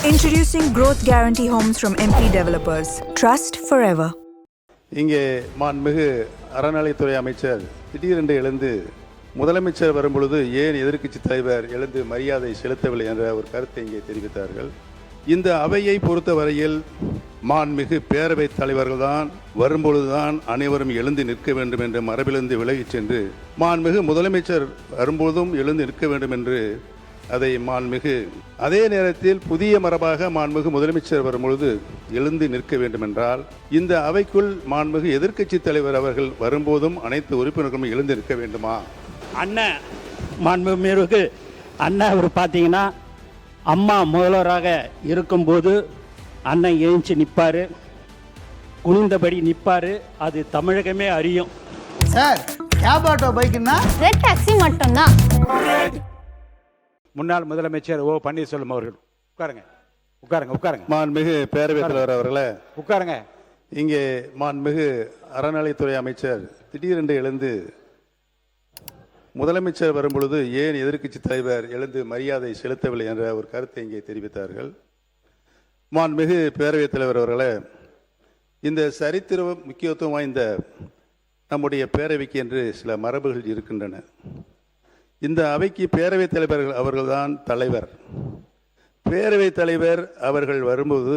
Introducing Growth Guarantee Homes from MP Developers. Trust forever. இங்கே மாண்புமிகு அறநிலையத்துறை அமைச்சர் திடீரென்று எழுந்து முதலமைச்சர் வரும்பொழுது ஏன் எதிர்க்கட்சி தலைவர் எழுந்து மரியாதை செலுத்தவில்லை என்ற ஒரு கருத்தை இங்கே தெரிவித்தார்கள். இந்த அவையை பொறுத்தவரையில் மாண்புமிகு பேரவைத் தலைவர்கள் தான் வரும்பொழுதுதான் அனைவரும் எழுந்து நிற்க வேண்டும் என்ற மரபிலிருந்து விலகிச் சென்று மாண்புமிகு முதலமைச்சர் வரும்பொழுதும் எழுந்து நிற்க வேண்டும் என்று அதை மாண்புமிகு அதே நேரத்தில் புதிய மரபாக மாண்புமிகு முதலமைச்சர் வரும்பொழுது எழுந்து நிற்க வேண்டும் என்றால் இந்த அவைக்குள் மாண்புமிகு எதிர்க்கட்சி தலைவர் அவர்கள் வரும்போதும் அனைத்து உறுப்பினர்களும் எழுந்து நிற்க வேண்டுமா? அண்ணன் மாண்புமிகு அண்ணன் அவர் பார்த்தீங்கன்னா அம்மா முதல்வராக இருக்கும்போது அண்ணன் எழுந்துச்சு நிற்பார், குனிந்தபடி நிற்பார். அது தமிழகமே அறியும். சார் கேப் ஆட்டோ பைக்குன்னா ரெட் டாக்ஸி மட்டும்தான். முன்னாள் முதலமைச்சர் ஓ பன்னீர்செல்வம் அவர்கள் உட்காருங்க உட்காருங்க உட்காருங்க. மாண்புமிகு பேரவைத் தலைவர் அவர்களே உட்காருங்க. இங்கே மாண்புமிகு அறநிலையத்துறை அமைச்சர் திடீரென்று எழுந்து முதலமைச்சர் வரும்பொழுது ஏன் எதிர்க்கட்சி தலைவர் எழுந்து மரியாதை செலுத்தவில்லை என்ற ஒரு கருத்தை இங்கே தெரிவித்தார்கள். மாண்புமிகு பேரவைத் தலைவர் அவர்களே, இந்த சரித்திர முக்கியத்துவம் வாய்ந்த நம்முடைய பேரவைக்கு என்று சில மரபுகள் இருக்கின்றன. இந்த அவைக்கு பேரவைத் தலைவர்கள் அவர்கள்தான் தலைவர். பேரவைத் தலைவர் அவர்கள் வரும்போது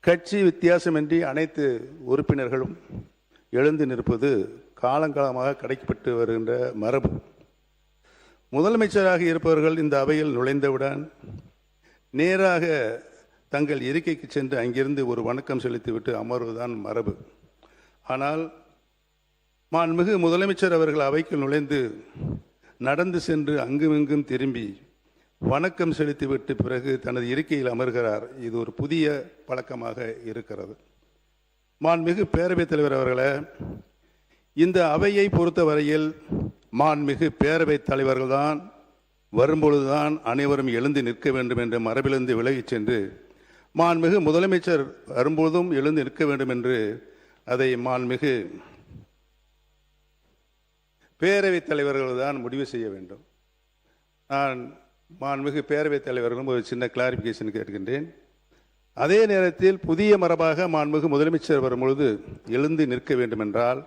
கட்சி வித்தியாசமின்றி அனைத்து உறுப்பினர்களும் எழுந்து நிற்பது காலங்காலமாக கடைக்கப்பட்டு வருகின்ற மரபு. முதலமைச்சராக இருப்பவர்கள் இந்த அவையில் நுழைந்தவுடன் நேராக தங்கள் இருக்கைக்கு சென்று அங்கிருந்து ஒரு வணக்கம் செலுத்திவிட்டு அமர்வுதான் மரபு. ஆனால் மாண்புமிகு முதலமைச்சர் அவர்கள் அவைக்கு நுழைந்து நடந்து சென்று அங்குமிங்கும் திரும்பி வணக்கம் செலுத்திவிட்டு பிறகு தனது இருக்கையில் அமர்கிறார். இது ஒரு புதிய பழக்கமாக இருக்கிறது. மாண்புமிகு பேரவைத் தலைவர் அவர்களே, இந்த அவையை பொறுத்தவரையில் மாண்புமிகு பேரவைத் தலைவர்கள் தான் வரும்பொழுதுதான் அனைவரும் எழுந்து நிற்க வேண்டும் என்ற மரபிலிருந்து விலகிச் சென்று மாண்புமிகு முதலமைச்சர் வரும்போதும் எழுந்து நிற்க வேண்டும் என்று அதை மாண்புமிகு பேரவைத் தலைவர்கள் தான் முடிவு செய்ய வேண்டும். நான் மாண்புமிகு பேரவைத் தலைவர்களும் ஒரு சின்ன கிளாரிஃபிகேஷன் கேட்கின்றேன். அதே நேரத்தில் புதிய மரபாக மாண்புமிகு முதலமைச்சர் வரும்பொழுது எழுந்து நிற்க வேண்டும் என்றால்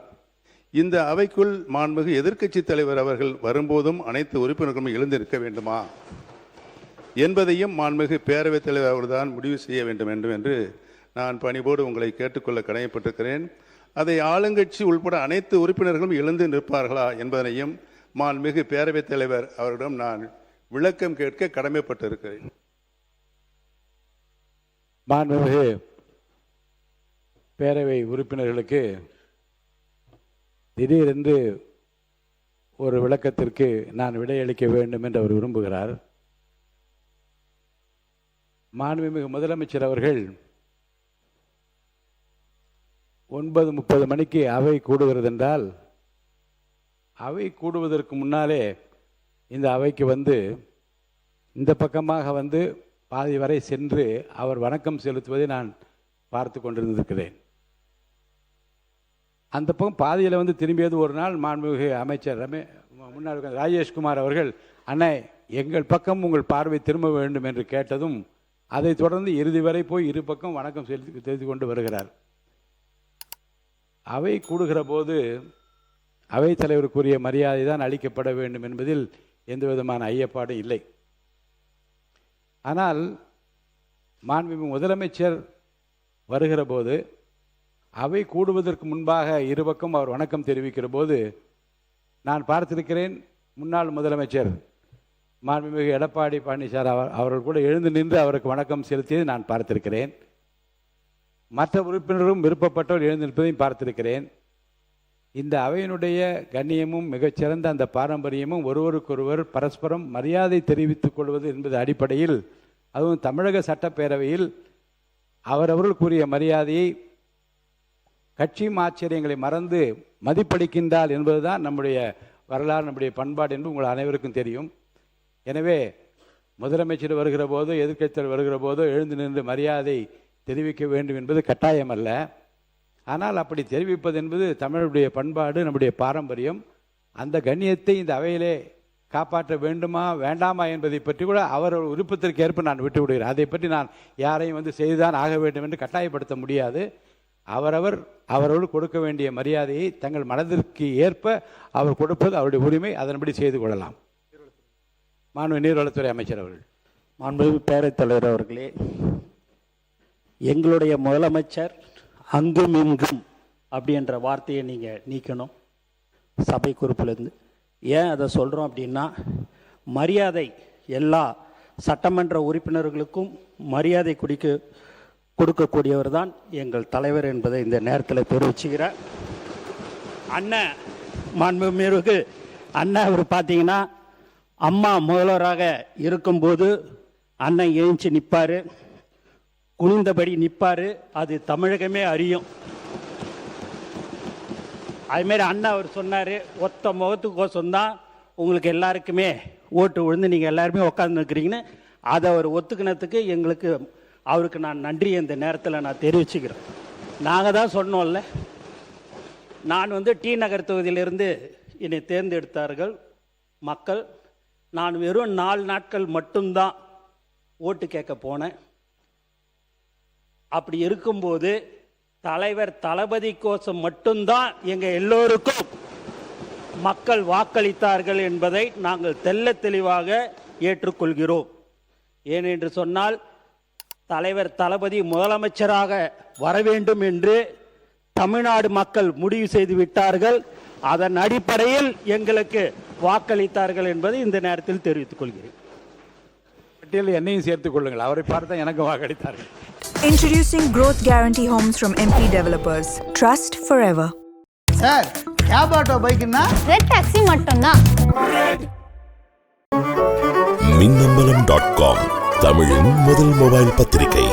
இந்த அவைக்குள் மாண்புமிகு எதிர்க்கட்சி தலைவர் அவர்கள் வரும்போதும் அனைத்து உறுப்பினர்களும் எழுந்து நிற்க வேண்டுமா என்பதையும் மாண்புமிகு பேரவைத் தலைவர் அவர்தான் முடிவு செய்ய வேண்டும் என்று நான் பணிவோடு உங்களை கேட்டுக்கொள்ள கடமைப்பட்டிருக்கிறேன். அதை ஆளுங்கட்சி உள்பட அனைத்து உறுப்பினர்களும் எழுந்து நிற்பார்களா என்பதனையும் மாண்புமிகு பேரவைத் தலைவர் அவரிடம் நான் விளக்கம் கேட்க கடமைப்பட்டிருக்கிறேன். மாண்புமிகு பேரவை உறுப்பினர்களுக்கு திடீரென்று ஒரு விளக்கத்திற்கு நான் விடையளிக்க வேண்டும் என்று அவர் விரும்புகிறார். மாண்புமிகு முதலமைச்சர் அவர்கள் 9:30 மணிக்கு அவை கூடுகிறது என்றால் அவை கூடுவதற்கு முன்னாலே இந்த அவைக்கு வந்து இந்த பக்கமாக வந்து பாதி வரை சென்று அவர் வணக்கம் செலுத்துவதை நான் பார்த்து கொண்டிருந்திருக்கிறேன். அந்த பக்கம் பாதியில் வந்து திரும்பியது ஒரு நாள் மாண்புமிகு அமைச்சர் முன்னாள் ராஜேஷ்குமார் அவர்கள், அண்ணே எங்கள் பக்கம் உங்கள் பார்வை திரும்ப வேண்டும் என்று கேட்டதும் அதை தொடர்ந்து இறுதி வரை போய் இரு பக்கம் வணக்கம் செலுத்தி கொண்டு வருகிறார். அவை கூடுகிற போது அவைத் தலைவருக்குரிய மரியாதை தான் அளிக்கப்பட வேண்டும் என்பதில் எந்த விதமான ஐயப்பாடும் இல்லை. ஆனால் மாண்புமிகு முதலமைச்சர் வருகிற போது அவை கூடுவதற்கு முன்பாக இருபக்கம் அவர் வணக்கம் தெரிவிக்கிற போது நான் பார்த்திருக்கிறேன். முன்னாள் முதலமைச்சர் மாண்புமிகு எடப்பாடி பழனிசாமி அவர்கள் கூட எழுந்து நின்று அவருக்கு வணக்கம் செலுத்தியதை நான் பார்த்திருக்கிறேன். மற்ற உறுப்பினரும் விருப்பப்பட்டவர் எழுந்து நிற்பதையும் பார்த்திருக்கிறேன். இந்த அவையினுடைய கண்ணியமும் மிகச்சிறந்த அந்த பாரம்பரியமும் ஒருவருக்கொருவர் பரஸ்பரம் மரியாதை தெரிவித்துக் கொள்வது என்பது அடிப்படையில், அதுவும் தமிழக சட்டப்பேரவையில் அவரவர்களுக்குரிய மரியாதையை கட்சியும் ஆச்சரியங்களை மறந்து மதிப்பளிக்கின்றார் என்பதுதான் நம்முடைய வரலாறு, நம்முடைய பண்பாடு என்று உங்கள் அனைவருக்கும் தெரியும். எனவே முதலமைச்சர் வருகிற போதோ எதிர்க்கட்சிகள் வருகிற போதோ எழுந்து நின்று மரியாதை தெரிவிக்க வேண்டும் என்பது கட்டாயம் அல்ல. ஆனால் அப்படி தெரிவிப்பது என்பது தமிழுடைய பண்பாடு, நம்முடைய பாரம்பரியம். அந்த கண்ணியத்தை இந்த அவையிலே காப்பாற்ற வேண்டுமா வேண்டாமா என்பதை பற்றி கூட அவர் விருப்பத்திற்கு ஏற்ப நான் விட்டு விடுகிறேன். அதை பற்றி நான் யாரையும் செய்துதான் ஆக வேண்டும் என்று கட்டாயப்படுத்த முடியாது. அவரவர்கள் கொடுக்க வேண்டிய மரியாதையை தங்கள் மனதிற்கு ஏற்ப அவர் கொடுப்பது அவருடைய உரிமை, அதன்படி செய்து கொள்ளலாம். மாண்பு நீர்வளத்துறை அமைச்சர் அவர்கள். மாண்பு பேரவைத் தலைவர் அவர்களே, எங்களுடைய முதலமைச்சர் அங்கும் இங்கும் அப்படின்ற வார்த்தையை நீங்கள் நீக்கணும் சபை குறிப்பிலிருந்து. ஏன் அதை சொல்கிறோம் அப்படின்னா, மரியாதை எல்லா சட்டமன்ற உறுப்பினர்களுக்கும் மரியாதை கொடுக்கக்கூடியவர் தான் எங்கள் தலைவர் என்பதை இந்த நேரத்தில் தெரிவிச்சுக்கிறேன். அண்ணன் மாண்புமிகு அண்ணன் அவர் பார்த்தீங்கன்னா, அம்மா முதல்வராக இருக்கும்போது அண்ணன் எழுந்துச்சு நிற்பார், குனிந்தபடி நிற்பார். அது தமிழகமே அறியும். அதுமாரி அண்ணா அவர் சொன்னார், ஒத்த முகத்துக்கோசம்தான் உங்களுக்கு எல்லாருக்குமே ஓட்டு விழுந்து நீங்கள் எல்லாருமே உட்காந்துருக்கிறீங்கன்னு. அதை அவர் ஒத்துக்கினதுக்கு அவருக்கு நான் நன்றி இந்த நேரத்தில் நான் தெரிவிச்சுக்கிறேன். நாங்கள் தான் சொன்னோம்ல, நான் டி நகர் தொகுதியிலிருந்து என்னை தேர்ந்தெடுத்தார்கள் மக்கள். நான் வெறும் 4 நாட்கள் மட்டும்தான் ஓட்டு கேட்க போனேன். அப்படி இருக்கும்போது தலைவர் தளபதி கோசம் மட்டும்தான் எங்கள் எல்லோருக்கும் மக்கள் வாக்களித்தார்கள் என்பதை நாங்கள் தெள்ள தெளிவாக ஏற்றுக்கொள்கிறோம். ஏனென்று சொன்னால், தலைவர் தளபதி முதலமைச்சராக வர வேண்டும் என்று தமிழ்நாடு மக்கள் முடிவு செய்து விட்டார்கள். அதன் அடிப்படையில் எங்களுக்கு வாக்களித்தார்கள் என்பதை இந்த நேரத்தில் தெரிவித்துக் கொள்கிறேன். பட்டியலில் என்னையும் சேர்த்துக் கொள்ளுங்கள். அவரை பார்த்தா எனக்கு வாக்களித்தார்கள். Introducing Growth Guarantee Homes from MP Developers. Trust forever. Sir cab auto பைக்குன்னா ரெட் டாக்ஸி மட்டும்தான். மின்னம்பலம்.com தமிழின் முதல் மொபைல் பத்திரிகை.